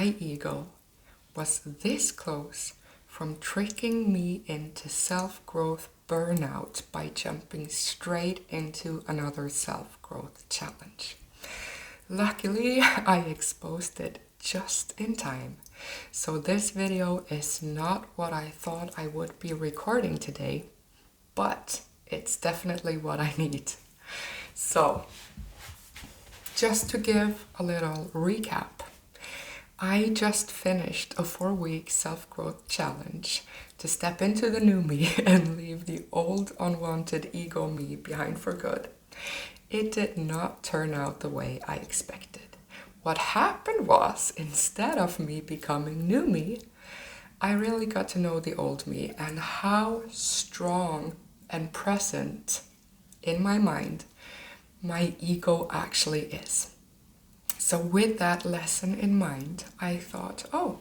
my ego was this close from tricking me into self-growth burnout by jumping straight into another self-growth challenge. Luckily, I exposed it just in time. So this video is not what I thought I would be recording today, but it's definitely what I need. So, just to give a little recap, I just finished a 4-week self-growth challenge to step into the new me and leave the old unwanted ego me behind for good. It did not turn out the way I expected. What happened was, instead of me becoming new me, I really got to know the old me and how strong and present in my mind my ego actually is. So with that lesson in mind, I thought, oh,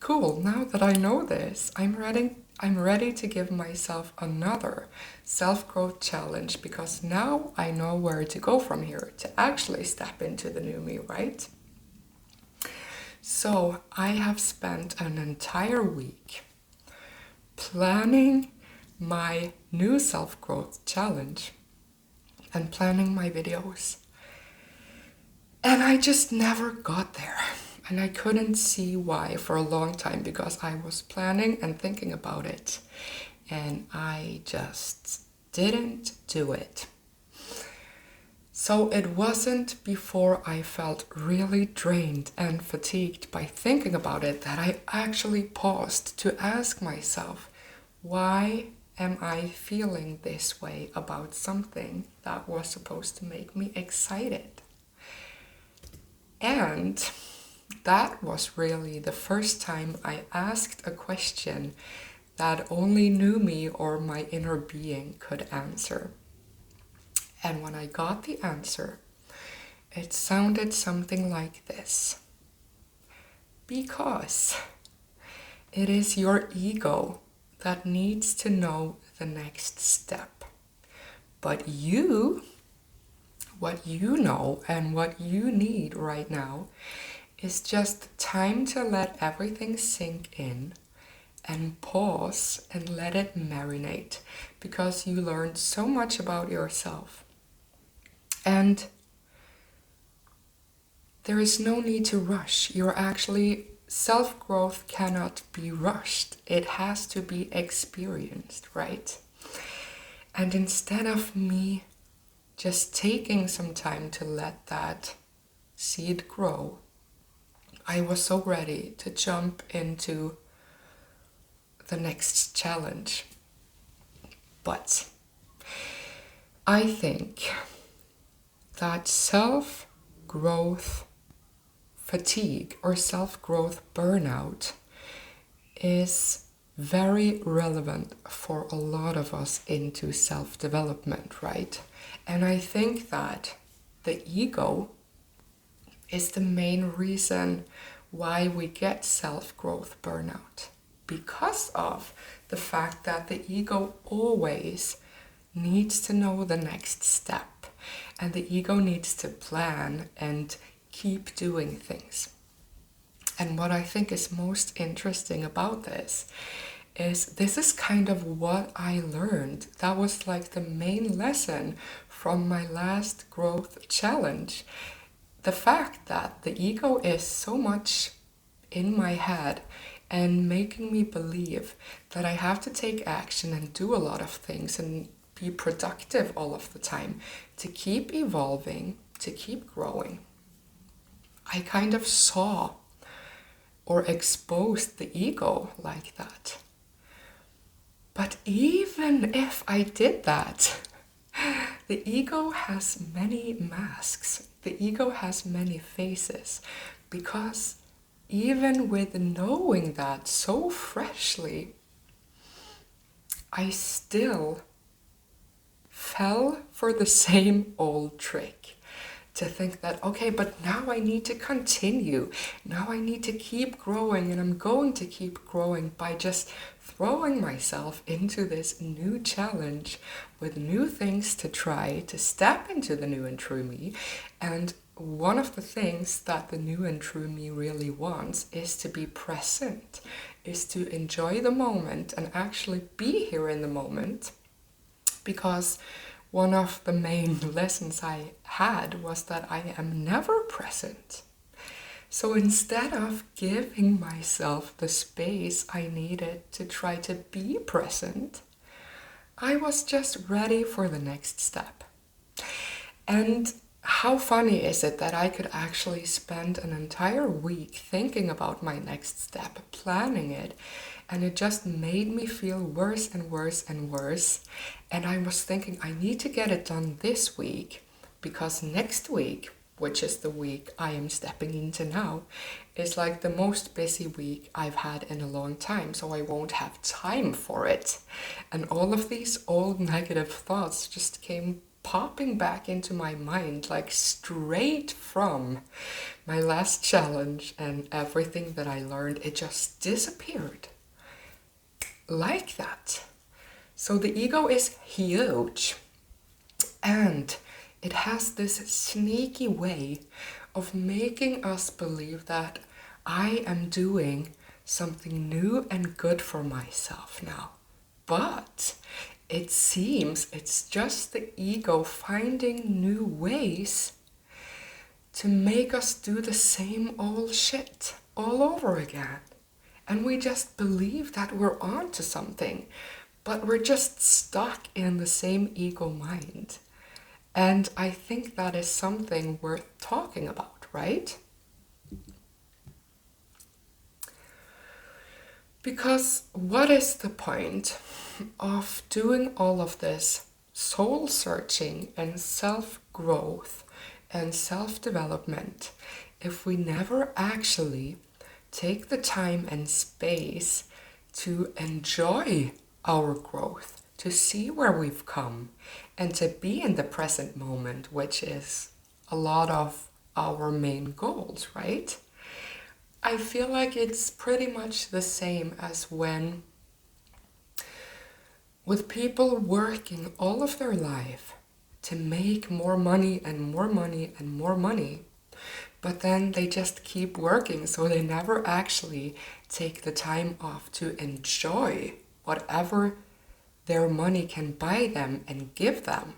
cool, now that I know this, I'm ready to give myself another self-growth challenge because now I know where to go from here to actually step into the new me, right? So I have spent an entire week planning my new self-growth challenge and planning my videos. And I just never got there. And I couldn't see why for a long time because I was planning and thinking about it. And I just didn't do it. So it wasn't before I felt really drained and fatigued by thinking about it that I actually paused to ask myself, why am I feeling this way about something that was supposed to make me excited? And that was really the first time I asked a question that only knew me or my inner being could answer. And when I got the answer, it sounded something like this. Because it is your ego that needs to know the next step. But what you know and what you need right now is just time to let everything sink in and pause and let it marinate because you learned so much about yourself. And there is no need to rush. Self-growth cannot be rushed. It has to be experienced, right? And instead of me just taking some time to let that seed grow, I was so ready to jump into the next challenge. But I think that self-growth fatigue or self-growth burnout is very relevant for a lot of us into self-development, right? And I think that the ego is the main reason why we get self-growth burnout, because of the fact that the ego always needs to know the next step, and the ego needs to plan and keep doing things. And what I think is most interesting about this is kind of what I learned. That was like the main lesson from my last growth challenge. The fact that the ego is so much in my head and making me believe that I have to take action and do a lot of things and be productive all of the time to keep evolving, to keep growing. I kind of saw or exposed the ego like that. But even if I did that, the ego has many masks. The ego has many faces, because even with knowing that so freshly, I still fell for the same old trick to think that, okay, but now I need to continue. Now I need to keep growing, and I'm going to keep growing by just throwing myself into this new challenge with new things to try to step into the new and true me. And one of the things that the new and true me really wants is to be present, is to enjoy the moment and actually be here in the moment. Because one of the main lessons I had was that I am never present. So instead of giving myself the space I needed to try to be present, I was just ready for the next step. And how funny is it that I could actually spend an entire week thinking about my next step, planning it, and it just made me feel worse and worse and worse. And I was thinking, I need to get it done this week, because next week, which is the week I am stepping into now, is like the most busy week I've had in a long time, so I won't have time for it. And all of these old negative thoughts just came popping back into my mind, like straight from my last challenge, and everything that I learned, it just disappeared. Like that. So the ego is huge, and it has this sneaky way of making us believe that I am doing something new and good for myself now. But it seems it's just the ego finding new ways to make us do the same old shit all over again. And we just believe that we're on to something, but we're just stuck in the same ego mind. And I think that is something worth talking about, right? Because what is the point of doing all of this soul searching and self-growth and self-development if we never actually take the time and space to enjoy our growth, to see where we've come, and to be in the present moment, which is a lot of our main goals, right? I feel like it's pretty much the same as when, with people working all of their life to make more money and more money and more money, but then they just keep working, so they never actually take the time off to enjoy whatever their money can buy them and give them.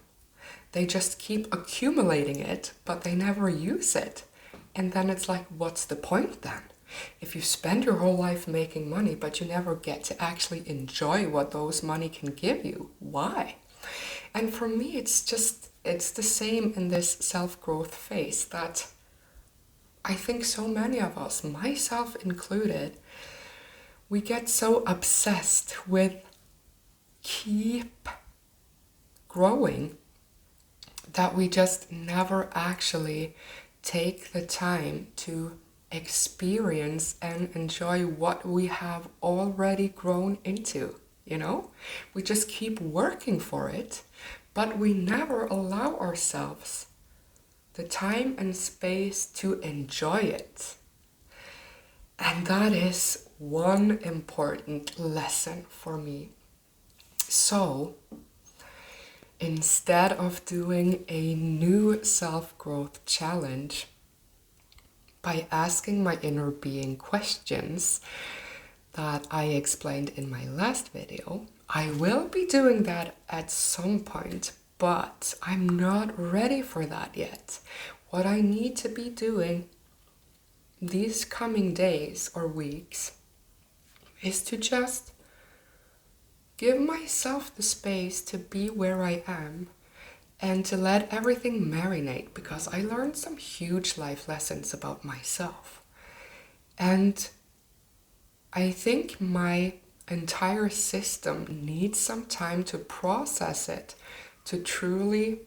They just keep accumulating it, but they never use it. And then it's like, what's the point then? If you spend your whole life making money, but you never get to actually enjoy what those money can give you, why? And for me, it's the same in this self-growth phase, that I think so many of us, myself included, we get so obsessed with keep growing that we just never actually take the time to experience and enjoy what we have already grown into, you know? We just keep working for it, but we never allow ourselves the time and space to enjoy it. And that is one important lesson for me. So, instead of doing a new self-growth challenge by asking my inner being questions that I explained in my last video, I will be doing that at some point, but I'm not ready for that yet. What I need to be doing these coming days or weeks is to just give myself the space to be where I am and to let everything marinate, because I learned some huge life lessons about myself. And I think my entire system needs some time to process it, to truly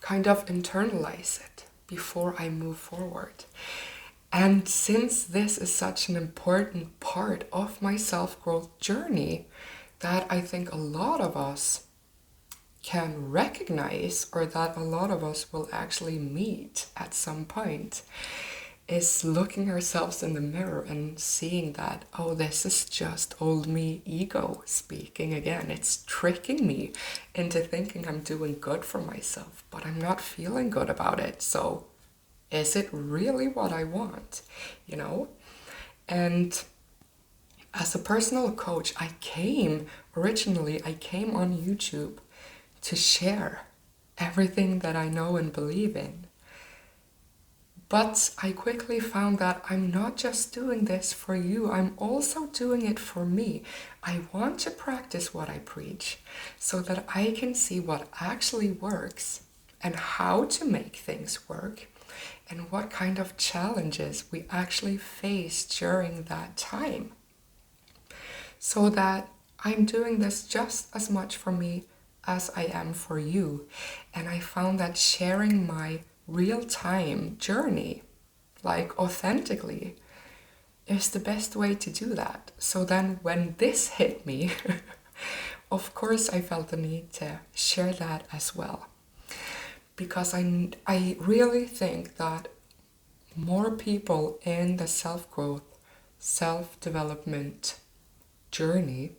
kind of internalize it before I move forward. And since this is such an important part of my self-growth journey that I think a lot of us can recognize, or that a lot of us will actually meet at some point, is looking ourselves in the mirror and seeing that, oh, this is just old me ego speaking again. It's tricking me into thinking I'm doing good for myself, but I'm not feeling good about it. So is it really what I want? You know? And as a personal coach, I came on YouTube to share everything that I know and believe in. But I quickly found that I'm not just doing this for you, I'm also doing it for me. I want to practice what I preach so that I can see what actually works and how to make things work and what kind of challenges we actually face during that time. So that I'm doing this just as much for me as I am for you. And I found that sharing my real-time journey, like authentically, is the best way to do that. So then when this hit me, of course I felt the need to share that as well. Because I really think that more people in the self-growth, self-development journey,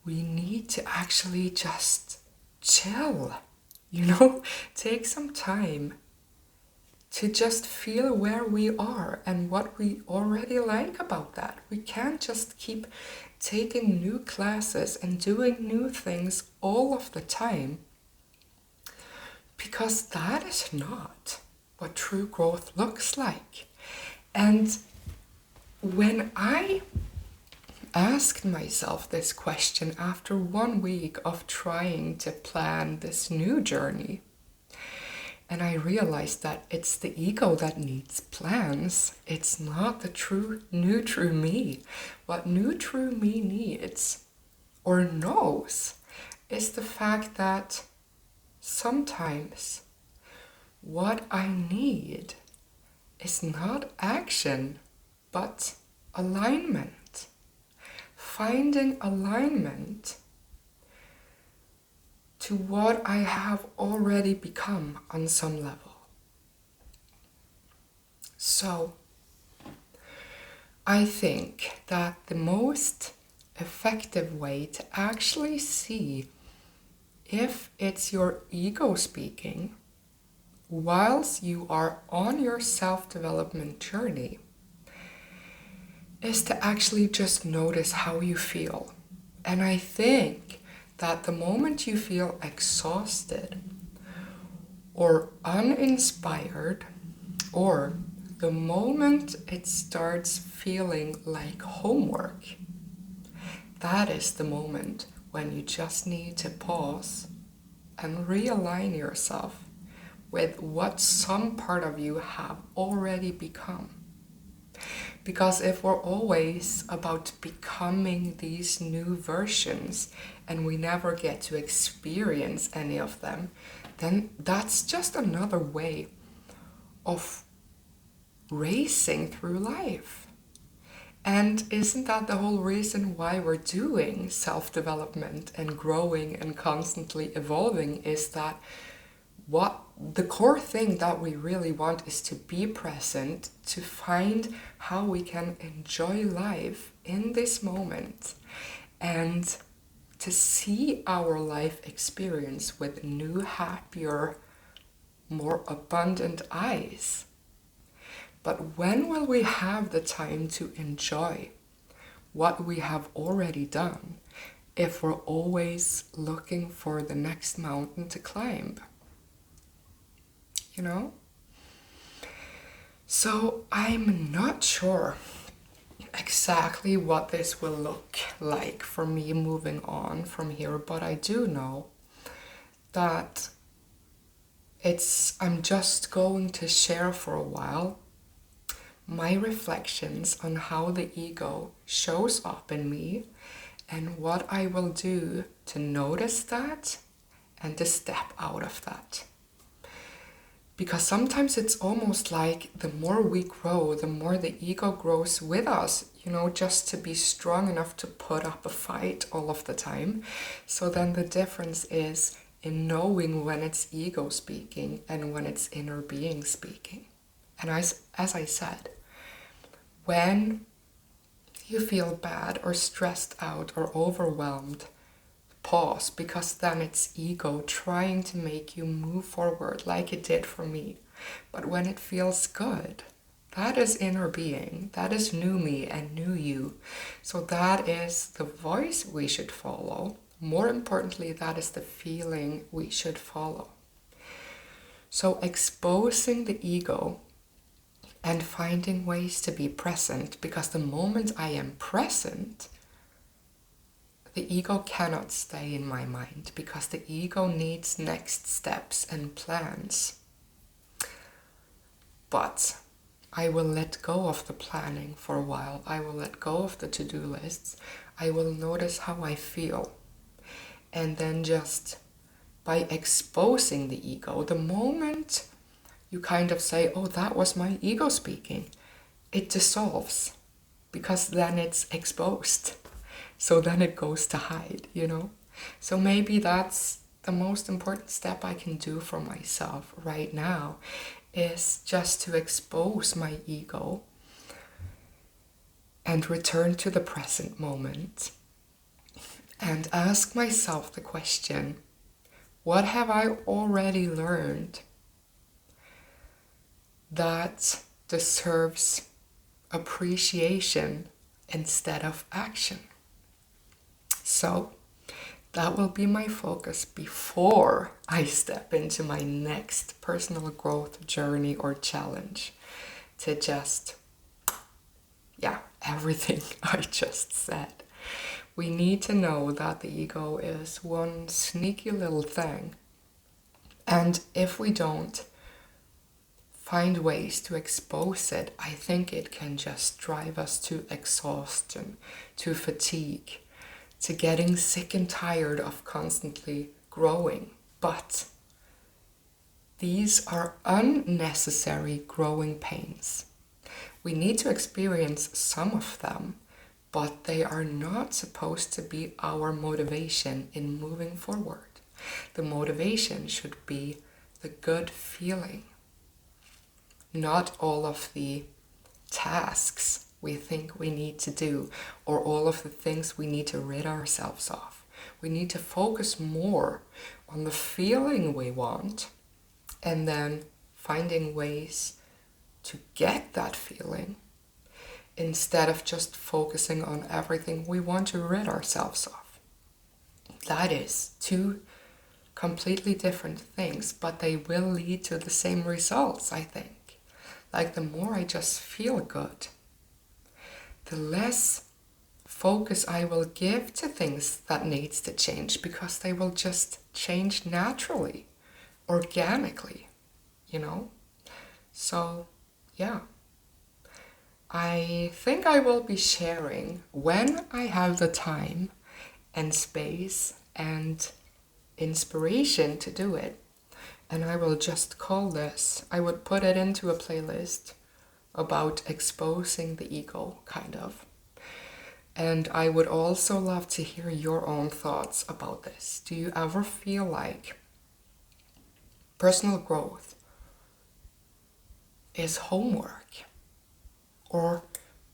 we need to actually just chill, take some time to just feel where we are and what we already like about that. We can't just keep taking new classes and doing new things all of the time, because that is not what true growth looks like. And when I asked myself this question after 1 week of trying to plan this new journey, and I realized that it's the ego that needs plans. It's not the new true me. What new true me needs or knows is the fact that sometimes what I need is not action, but alignment. Finding alignment to what I have already become on some level. So, I think that the most effective way to actually see if it's your ego speaking whilst you are on your self-development journey is to actually just notice how you feel. And I think that the moment you feel exhausted or uninspired, or the moment it starts feeling like homework, that is the moment when you just need to pause and realign yourself with what some part of you have already become. Because if we're always about becoming these new versions and we never get to experience any of them, then that's just another way of racing through life. And isn't that the whole reason why we're doing self-development and growing and constantly evolving, is that what the core thing that we really want is to be present, to find how we can enjoy life in this moment, and to see our life experience with new, happier, more abundant eyes. But when will we have the time to enjoy what we have already done if we're always looking for the next mountain to climb? So I'm not sure exactly what this will look like for me moving on from here, but I do know that I'm just going to share for a while my reflections on how the ego shows up in me and what I will do to notice that and to step out of that. Because sometimes it's almost like the more we grow, the more the ego grows with us, just to be strong enough to put up a fight all of the time. So then the difference is in knowing when it's ego speaking and when it's inner being speaking. And as I said, when you feel bad or stressed out or overwhelmed, pause, because then it's ego trying to make you move forward like it did for me. But when it feels good, that is inner being, that is new me and new you. So that is the voice we should follow. More importantly, that is the feeling we should follow. So exposing the ego and finding ways to be present, because the moment I am present, the ego cannot stay in my mind, because the ego needs next steps and plans. But I will let go of the planning for a while. I will let go of the to-do lists. I will notice how I feel. And then just by exposing the ego, the moment you kind of say, oh, that was my ego speaking, it dissolves, because then it's exposed. So then it goes to hide, So maybe that's the most important step I can do for myself right now, is just to expose my ego and return to the present moment and ask myself the question, what have I already learned that deserves appreciation instead of action? So that will be my focus before I step into my next personal growth journey or challenge, to just, everything I just said. We need to know that the ego is one sneaky little thing. And if we don't find ways to expose it, I think it can just drive us to exhaustion, to fatigue, to getting sick and tired of constantly growing. But these are unnecessary growing pains. We need to experience some of them, but they are not supposed to be our motivation in moving forward. The motivation should be the good feeling, not all of the tasks we think we need to do, or all of the things we need to rid ourselves of. We need to focus more on the feeling we want, and then finding ways to get that feeling, instead of just focusing on everything we want to rid ourselves of. That is two completely different things, but they will lead to the same results, I think. Like, the more I just feel good, the less focus I will give to things that needs to change, because they will just change naturally, organically, So, I think I will be sharing, when I have the time and space and inspiration to do it. And I will just call this, I would put it into a playlist about exposing the ego, kind of. And I would also love to hear your own thoughts about this. Do you ever feel like personal growth is homework? Or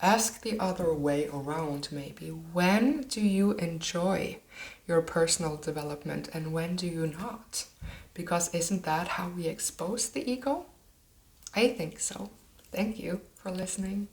ask the other way around, maybe. When do you enjoy your personal development and when do you not? Because isn't that how we expose the ego? I think so. Thank you for listening.